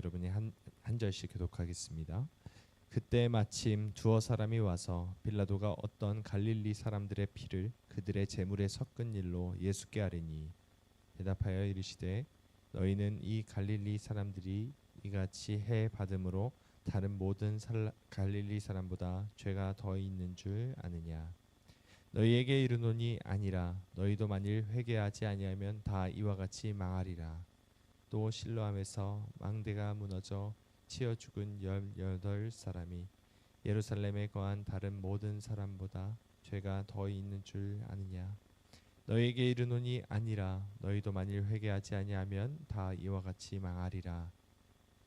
여러분이 한 절씩 교독하겠습니다. 그때 마침 두어 사람이 와서 빌라도가 어떤 갈릴리 사람들의 피를 그들의 제물에 섞은 일로 예수께 아뢰니 대답하여 이르시되 너희는 이 갈릴리 사람들이 이같이 해 받음으로 다른 모든 갈릴리 사람보다 죄가 더 있는 줄 아느냐. 너희에게 이르노니 아니라 너희도 만일 회개하지 아니하면 다 이와 같이 망하리라. 또 실로암에서 망대가 무너져 치어 죽은 18사람이 예루살렘에 거한 다른 모든 사람보다 죄가 더 있는 줄 아느냐. 너희에게 이르노니 아니라 너희도 만일 회개하지 아니하면 다 이와 같이 망하리라.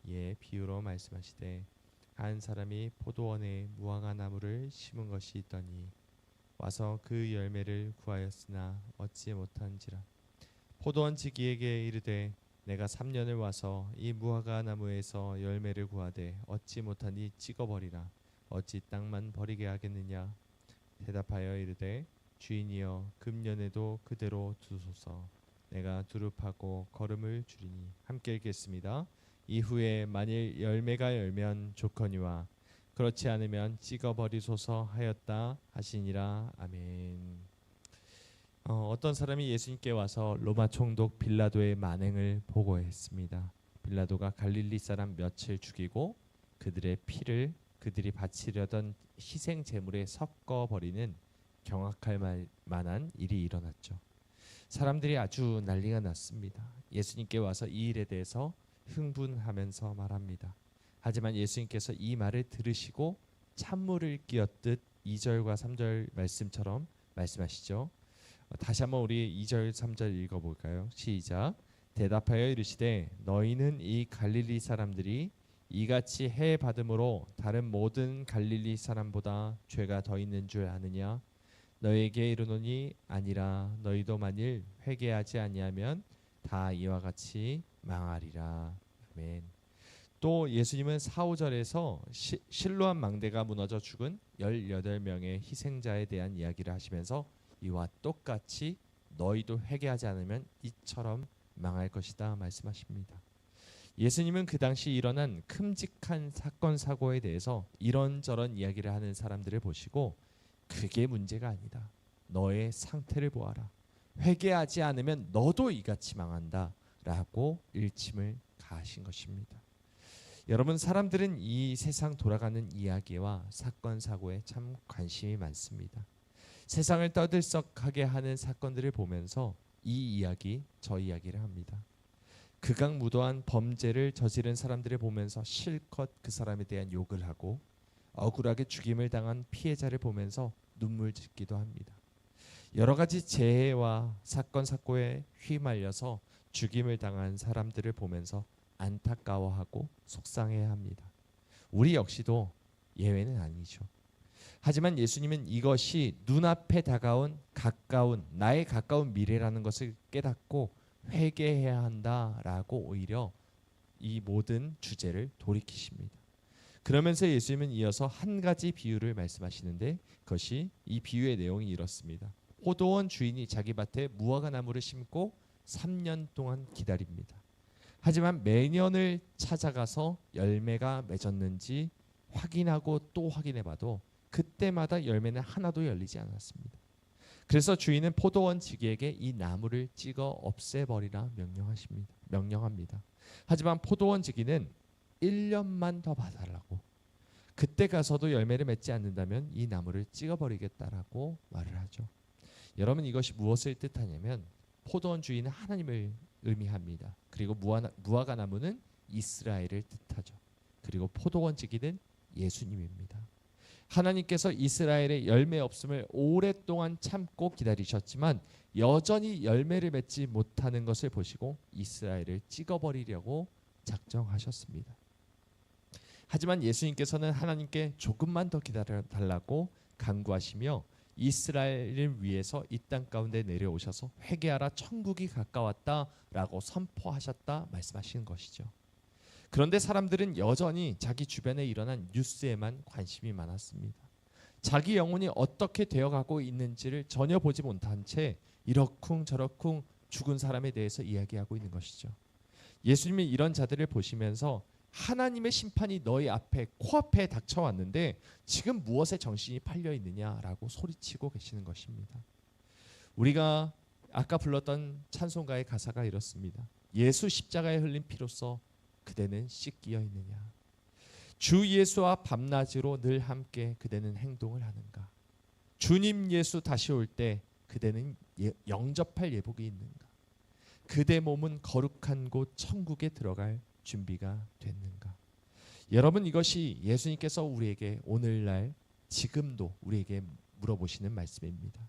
예, 비유로 말씀하시되 한 사람이 포도원에 무화과 나무를 심은 것이 있더니 와서 그 열매를 구하였으나 얻지 못한지라. 포도원 지기에게 이르되 내가 3년을 와서 이 무화과 나무에서 열매를 구하되 얻지 못하니 찍어버리라. 어찌 땅만 버리게 하겠느냐. 대답하여 이르되 주인이여 금년에도 그대로 두소서. 내가 두릅하고 거름을 주리니. 함께 읽겠습니다. 이후에 만일 열매가 열면 좋거니와 그렇지 않으면 찍어버리소서 하였다 하시니라. 아멘. 어떤 사람이 예수님께 와서 로마 총독 빌라도의 만행을 보고했습니다. 빌라도가 갈릴리 사람 몇을 죽이고 그들의 피를 그들이 바치려던 희생 제물에 섞어버리는 경악할 만한 일이 일어났죠. 사람들이 아주 난리가 났습니다. 예수님께 와서 이 일에 대해서 흥분하면서 말합니다. 하지만 예수님께서 이 말을 들으시고 찬물을 끼얹듯 2절과 3절 말씀처럼 말씀하시죠. 다시 한번 우리 2절 3절 읽어볼까요? 시작. 대답하여 이르시되 너희는 이 갈릴리 사람들이 이같이 해 받음으로 다른 모든 갈릴리 사람보다 죄가 더 있는 줄 아느냐. 너희에게 이르노니 아니라 너희도 만일 회개하지 아니하면 다 이와 같이 망하리라. 아멘. 또 예수님은 4, 5절에서 실로암 망대가 무너져 죽은 18명의 희생자에 대한 이야기를 하시면서 이와 똑같이 너희도 회개하지 않으면 이처럼 망할 것이다 말씀하십니다. 예수님은 그 당시 일어난 큼직한 사건 사고에 대해서 이런저런 이야기를 하는 사람들을 보시고 그게 문제가 아니다. 너의 상태를 보아라. 회개하지 않으면 너도 이같이 망한다 라고 일침을 가하신 것입니다. 여러분, 사람들은 이 세상 돌아가는 이야기와 사건 사고에 참 관심이 많습니다. 세상을 떠들썩하게 하는 사건들을 보면서 이 이야기 저 이야기를 합니다. 극악무도한 범죄를 저지른 사람들을 보면서 실컷 그 사람에 대한 욕을 하고 억울하게 죽임을 당한 피해자를 보면서 눈물 짓기도 합니다. 여러 가지 재해와 사건 사고에 휘말려서 죽임을 당한 사람들을 보면서 안타까워하고 속상해합니다. 우리 역시도 예외는 아니죠. 하지만 예수님은 이것이 눈앞에 다가온 나의 가까운 미래라는 것을 깨닫고 회개해야 한다라고 오히려 이 모든 주제를 돌이키십니다. 그러면서 예수님은 이어서 한 가지 비유를 말씀하시는데 그것이 이 비유의 내용이 이렇습니다. 포도원 주인이 자기 밭에 무화과 나무를 심고 3년 동안 기다립니다. 하지만 매년을 찾아가서 열매가 맺었는지 확인하고 또 확인해봐도 그때마다 열매는 하나도 열리지 않았습니다. 그래서 주인은 포도원 지기에게 이 나무를 찍어 없애버리라 명령합니다. 하지만 포도원 지기는 1년만 더 봐달라고, 그때 가서도 열매를 맺지 않는다면 이 나무를 찍어버리겠다라고 말을 하죠. 여러분, 이것이 무엇을 뜻하냐면 포도원 주인은 하나님을 의미합니다. 그리고 무화과 나무는 이스라엘을 뜻하죠. 그리고 포도원 지기는 예수님입니다. 하나님께서 이스라엘의 열매 없음을 오랫동안 참고 기다리셨지만 여전히 열매를 맺지 못하는 것을 보시고 이스라엘을 찍어버리려고 작정하셨습니다. 하지만 예수님께서는 하나님께 조금만 더 기다려달라고 간구하시며 이스라엘을 위해서 이 땅 가운데 내려오셔서 회개하라, 천국이 가까웠다라고 선포하셨다 말씀하시는 것이죠. 그런데 사람들은 여전히 자기 주변에 일어난 뉴스에만 관심이 많았습니다. 자기 영혼이 어떻게 되어가고 있는지를 전혀 보지 못한 채 이러쿵저러쿵 죽은 사람에 대해서 이야기하고 있는 것이죠. 예수님이 이런 자들을 보시면서 하나님의 심판이 너희 앞에 코앞에 닥쳐왔는데 지금 무엇에 정신이 팔려 있느냐라고 소리치고 계시는 것입니다. 우리가 아까 불렀던 찬송가의 가사가 이렇습니다. 예수 십자가에 흘린 피로써 그대는 씻기어 있느냐. 주 예수와 밤낮으로 늘 함께 그대는 행동을 하는가. 주님 예수 다시 올 때 그대는 영접할 예복이 있는가. 그대 몸은 거룩한 곳 천국에 들어갈 준비가 됐는가. 여러분, 이것이 예수님께서 우리에게 오늘날 지금도 우리에게 물어보시는 말씀입니다.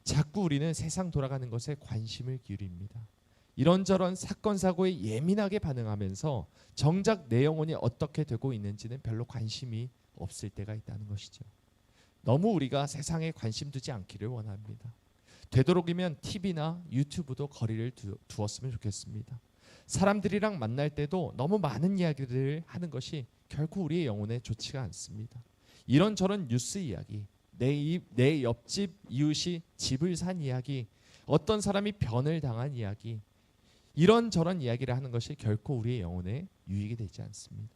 자꾸 우리는 세상 돌아가는 것에 관심을 기울입니다. 이런저런 사건 사고에 예민하게 반응하면서 정작 내 영혼이 어떻게 되고 있는지는 별로 관심이 없을 때가 있다는 것이죠. 너무 우리가 세상에 관심 두지 않기를 원합니다. 되도록이면 TV나 유튜브도 거리를 두었으면 좋겠습니다. 사람들이랑 만날 때도 너무 많은 이야기들을 하는 것이 결코 우리의 영혼에 좋지가 않습니다. 이런저런 뉴스 이야기, 내 옆집 이웃이 집을 산 이야기, 어떤 사람이 변을 당한 이야기, 이런저런 이야기를 하는 것이 결코 우리의 영혼에 유익이 되지 않습니다.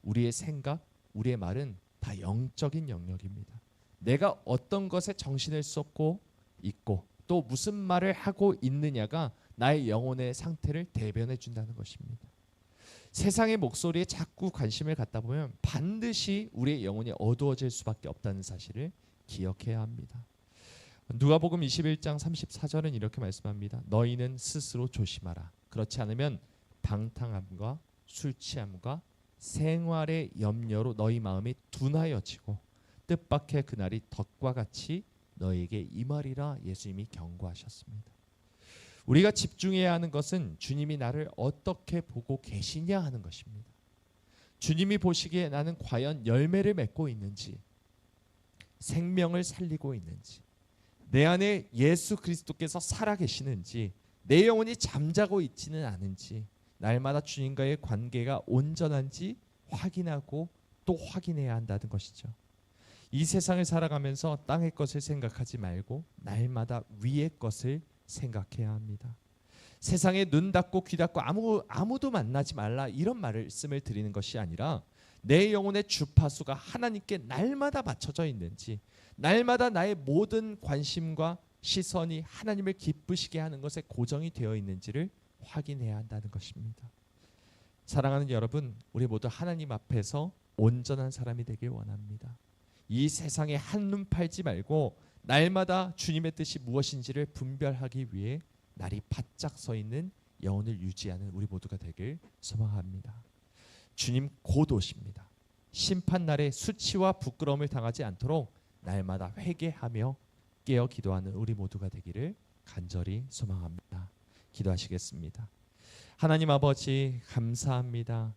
우리의 생각, 우리의 말은 다 영적인 영역입니다. 내가 어떤 것에 정신을 쏟고 있고 또 무슨 말을 하고 있느냐가 나의 영혼의 상태를 대변해 준다는 것입니다. 세상의 목소리에 자꾸 관심을 갖다 보면 반드시 우리의 영혼이 어두워질 수밖에 없다는 사실을 기억해야 합니다. 누가복음 21장 34절은 이렇게 말씀합니다. 너희는 스스로 조심하라. 그렇지 않으면 방탕함과 술 취함과 생활의 염려로 너희 마음이 둔하여지고 뜻밖의 그날이 덫과 같이 너희에게 임하리라. 예수님이 경고하셨습니다. 우리가 집중해야 하는 것은 주님이 나를 어떻게 보고 계시냐 하는 것입니다. 주님이 보시기에 나는 과연 열매를 맺고 있는지, 생명을 살리고 있는지, 내 안에 예수 그리스도께서 살아계시는지, 내 영혼이 잠자고 있지는 않은지, 날마다 주님과의 관계가 온전한지 확인하고 또 확인해야 한다는 것이죠. 이 세상을 살아가면서 땅의 것을 생각하지 말고 날마다 위의 것을 생각해야 합니다. 세상에 눈 닫고 귀 닫고 아무도 만나지 말라, 이런 말씀을 드리는 것이 아니라 내 영혼의 주파수가 하나님께 날마다 맞춰져 있는지, 날마다 나의 모든 관심과 시선이 하나님을 기쁘시게 하는 것에 고정이 되어 있는지를 확인해야 한다는 것입니다. 사랑하는 여러분, 우리 모두 하나님 앞에서 온전한 사람이 되길 원합니다. 이 세상에 한눈 팔지 말고 날마다 주님의 뜻이 무엇인지를 분별하기 위해 날이 바짝 서 있는 영혼을 유지하는 우리 모두가 되길 소망합니다. 주님 곧 오십니다. 심판날에 수치와 부끄러움을 당하지 않도록 날마다 회개하며 깨어 기도하는 우리 모두가 되기를 간절히 소망합니다. 기도하시겠습니다. 하나님 아버지, 감사합니다.